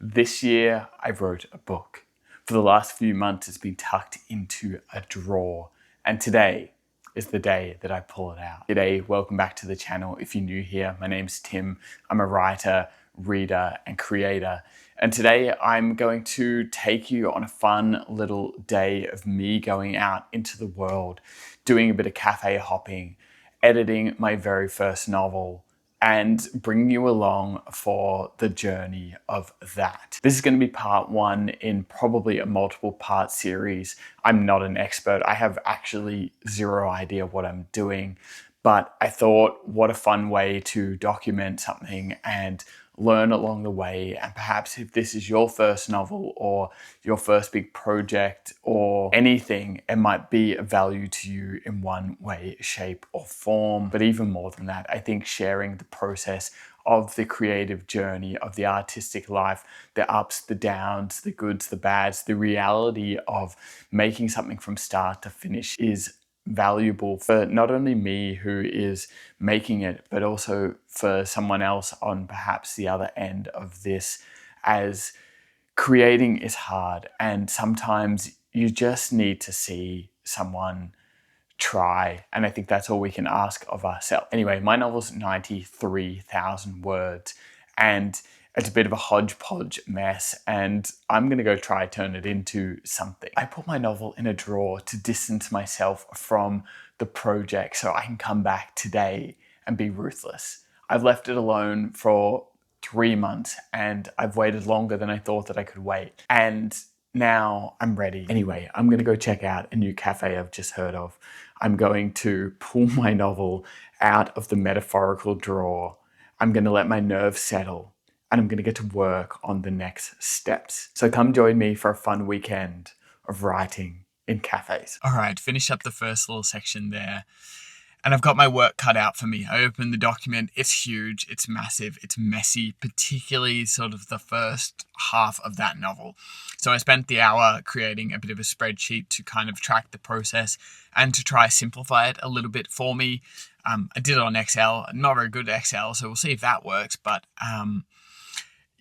This year, I wrote a book. For the last few months, it's been tucked into a drawer. And today is the day that I pull it out. G'day, welcome back to the channel. If you're new here, my name's Tim. I'm a writer, reader, and creator. And today I'm going to take you on a fun little day of me going out into the world, doing a bit of cafe hopping, editing my very first novel, and bring you along for the journey of that. This is going to be part one in probably a multiple part series. I'm not an expert. I have actually zero idea what I'm doing, but I thought what a fun way to document something and learn along the way. And perhaps if this is your first novel or your first big project or anything, it might be of value to you in one way, shape, or form. But even more than that, I think sharing the process of the creative journey, of the artistic life, the ups, the downs, the goods, the bads, the reality of making something from start to finish is valuable for not only me who is making it, but also for someone else on perhaps the other end of this, as creating is hard and sometimes you just need to see someone try. And I think that's all we can ask of ourselves. Anyway, my novel's 93,000 words and it's a bit of a hodgepodge mess, and I'm going to go try turn it into something. I put my novel in a drawer to distance myself from the project so I can come back today and be ruthless. I've left it alone for 3 months and I've waited longer than I thought that I could wait. And now I'm ready. Anyway, I'm going to go check out a new cafe I've just heard of. I'm going to pull my novel out of the metaphorical drawer. I'm going to let my nerves settle. And I'm going to get to work on the next steps. So come join me for a fun weekend of writing in cafes. All right, finish up the first little section there. And I've got my work cut out for me. I opened the document. It's huge, it's massive, it's messy, particularly sort of the first half of that novel. So I spent the hour creating a bit of a spreadsheet to kind of track the process and to try simplify it a little bit for me. I did it on Excel, not very good at Excel, so we'll see if that works. But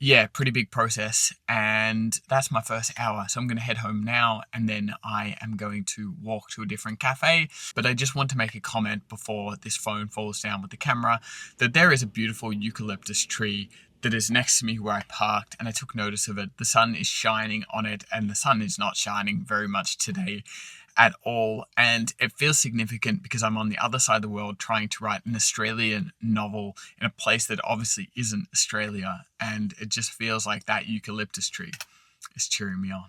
yeah, pretty big process, and that's my first hour. So I'm going to head home now, and then I am going to walk to a different cafe. But I just want to make a comment before this phone falls down with the camera, that there is a beautiful eucalyptus tree that is next to me where I parked, and I took notice of it. The sun is shining on it, and the sun is not shining very much today at all, and it feels significant because I'm on the other side of the world trying to write an Australian novel in a place that obviously isn't Australia, and it just feels like that eucalyptus tree is cheering me on.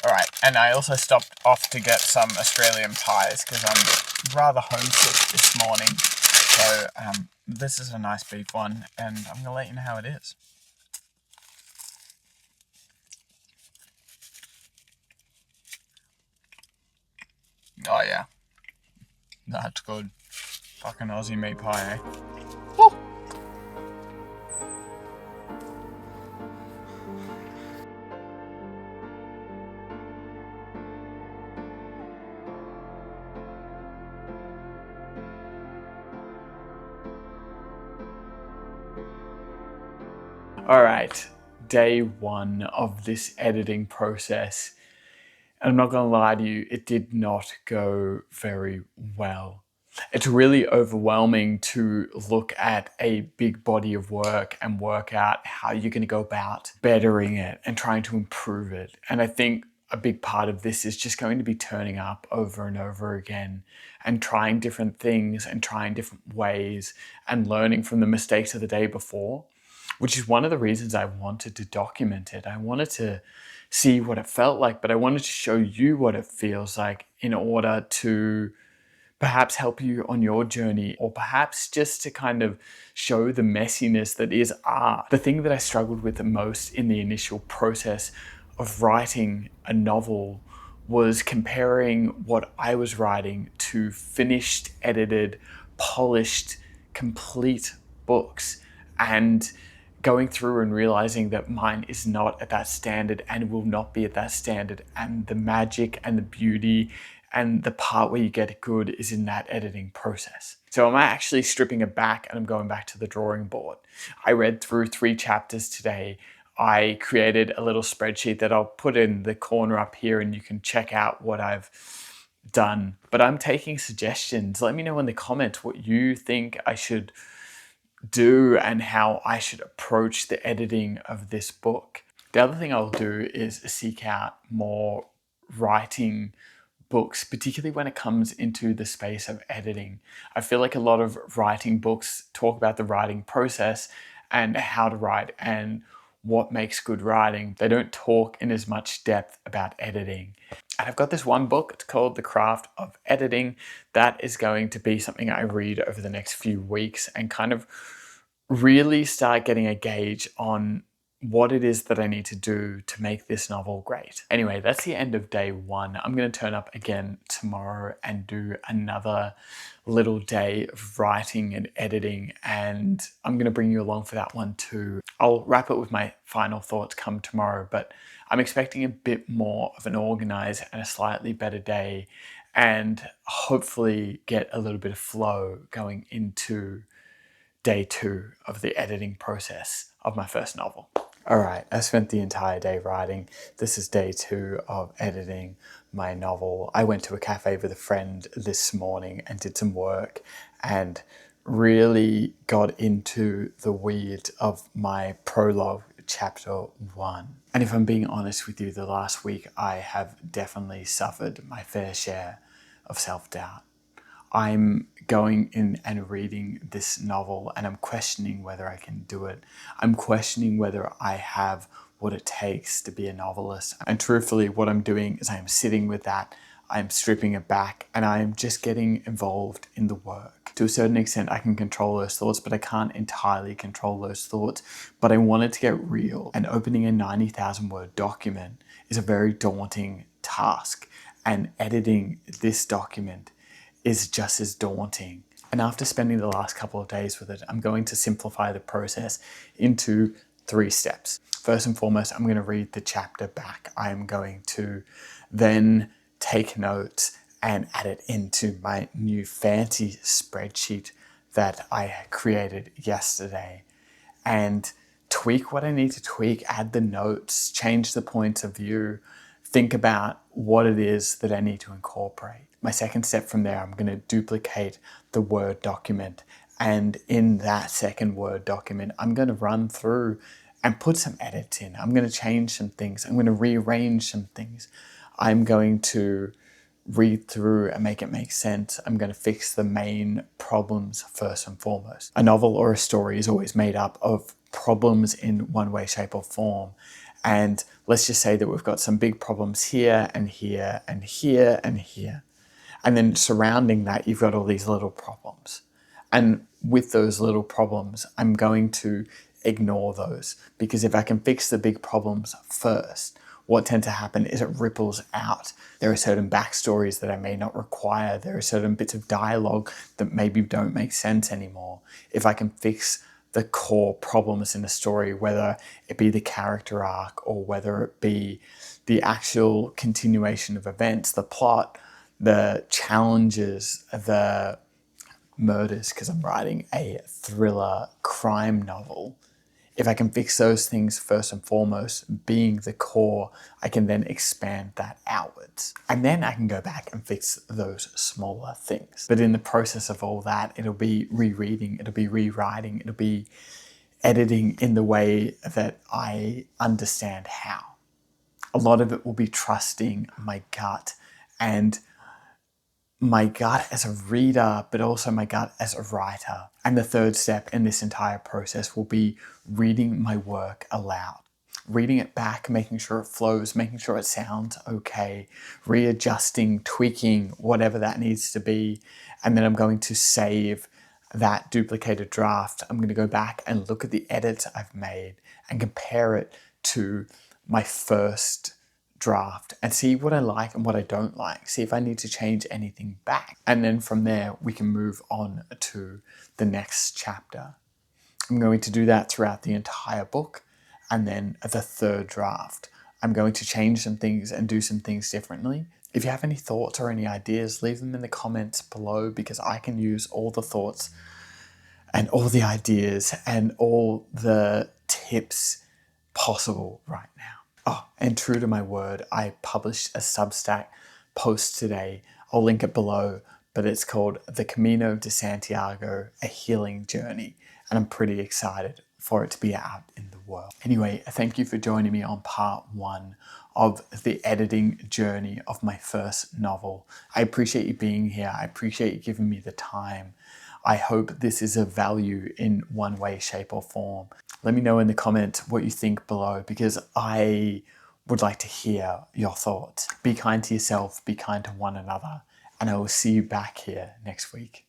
All right, and I also stopped off to get some Australian pies because I'm rather homesick this morning. So this is a nice beef one, and I'm going to let you know how it is. Oh yeah, that's good. Fucking Aussie meat pie, eh? Woo! All right, day one of this editing process. And I'm not going to lie to you, it did not go very well. It's really overwhelming to look at a big body of work and work out how you're going to go about bettering it and trying to improve it. And I think a big part of this is just going to be turning up over and over again and trying different things and trying different ways and learning from the mistakes of the day before, which is one of the reasons I wanted to document it. I wanted to see what it felt like, but I wanted to show you what it feels like in order to perhaps help you on your journey, or perhaps just to kind of show the messiness that is art. The thing that I struggled with the most in the initial process of writing a novel was comparing what I was writing to finished, edited, polished, complete books, and going through and realizing that mine is not at that standard and will not be at that standard, and the magic and the beauty and the part where you get good is in that editing process. So I'm actually stripping it back and I'm going back to the drawing board. I read through 3 chapters today I created a little spreadsheet that I'll put in the corner up here and you can check out what I've done. But I'm taking suggestions. Let me know in the comments what you think I should do and how I should approach the editing of this book. The other thing I'll do is seek out more writing books, particularly when it comes into the space of editing. I feel like a lot of writing books talk about the writing process and how to write and what makes good writing. They don't talk in as much depth about editing. And I've got this one book, it's called The Craft of Editing. That is going to be something I read over the next few weeks and kind of really start getting a gauge on what it is that I need to do to make this novel great. Anyway, that's the end of day one. I'm going to turn up again tomorrow and do another little day of writing and editing, and I'm going to bring you along for that one too. I'll wrap it with my final thoughts come tomorrow, but I'm expecting a bit more of an organized and a slightly better day, and hopefully get a little bit of flow going into day two of the editing process of my first novel. All right, I spent the entire day writing. This is day two of editing my novel. I went to a cafe with a friend this morning and did some work and really got into the weeds of my prologue, chapter 1. And if I'm being honest with you, the last week I have definitely suffered my fair share of self-doubt. I'm going in and reading this novel and I'm questioning whether I can do it. I'm questioning whether I have what it takes to be a novelist. And truthfully, what I'm doing is I'm sitting with that, I'm stripping it back, and I'm just getting involved in the work. To a certain extent, I can control those thoughts, but I can't entirely control those thoughts. But I wanted to get real, and opening a 90,000 word document is a very daunting task. And editing this document is just as daunting. And after spending the last couple of days with it, I'm going to simplify the process into 3 steps. First and foremost, I'm going to read the chapter back. I'm going to then take notes and add it into my new fancy spreadsheet that I created yesterday, and tweak what I need to tweak, add the notes, change the points of view, think about what it is that I need to incorporate. My second step from there, I'm going to duplicate the Word document. And in that second Word document, I'm going to run through and put some edits in. I'm going to change some things. I'm going to rearrange some things. I'm going to read through and make it make sense. I'm going to fix the main problems first and foremost. A novel or a story is always made up of problems in one way, shape, or form. And let's just say that we've got some big problems here and here and here and here. And then surrounding that, you've got all these little problems. And with those little problems, I'm going to ignore those, because if I can fix the big problems first, what tends to happen is it ripples out. There are certain backstories that I may not require. There are certain bits of dialogue that maybe don't make sense anymore. If I can fix the core problems in a story, whether it be the character arc or whether it be the actual continuation of events, the plot, the challenges, the murders, because I'm writing a thriller crime novel. If I can fix those things first and foremost, being the core, I can then expand that outwards. And then I can go back and fix those smaller things. But in the process of all that, it'll be rereading, it'll be rewriting, it'll be editing in the way that I understand how. A lot of it will be trusting my gut, and my gut as a reader, but also my gut as a writer. And the third step in this entire process will be reading my work aloud. Reading it back, making sure it flows, making sure it sounds okay, readjusting, tweaking, whatever that needs to be. And then I'm going to save that duplicated draft. I'm going to go back and look at the edits I've made and compare it to my first draft and see what I like and what I don't like, see if I need to change anything back. And then from there, we can move on to the next chapter. I'm going to do that throughout the entire book. And then the third draft, I'm going to change some things and do some things differently. If you have any thoughts or any ideas, leave them in the comments below, because I can use all the thoughts and all the ideas and all the tips possible right now. Oh, and true to my word, I published a Substack post today. I'll link it below, but it's called The Camino de Santiago, A Healing Journey. And I'm pretty excited for it to be out in the world. Anyway, thank you for joining me on part 1 of the editing journey of my first novel. I appreciate you being here. I appreciate you giving me the time. I hope this is of value in one way, shape, or form. Let me know in the comments what you think below, because I would like to hear your thoughts. Be kind to yourself, be kind to one another, and I will see you back here next week.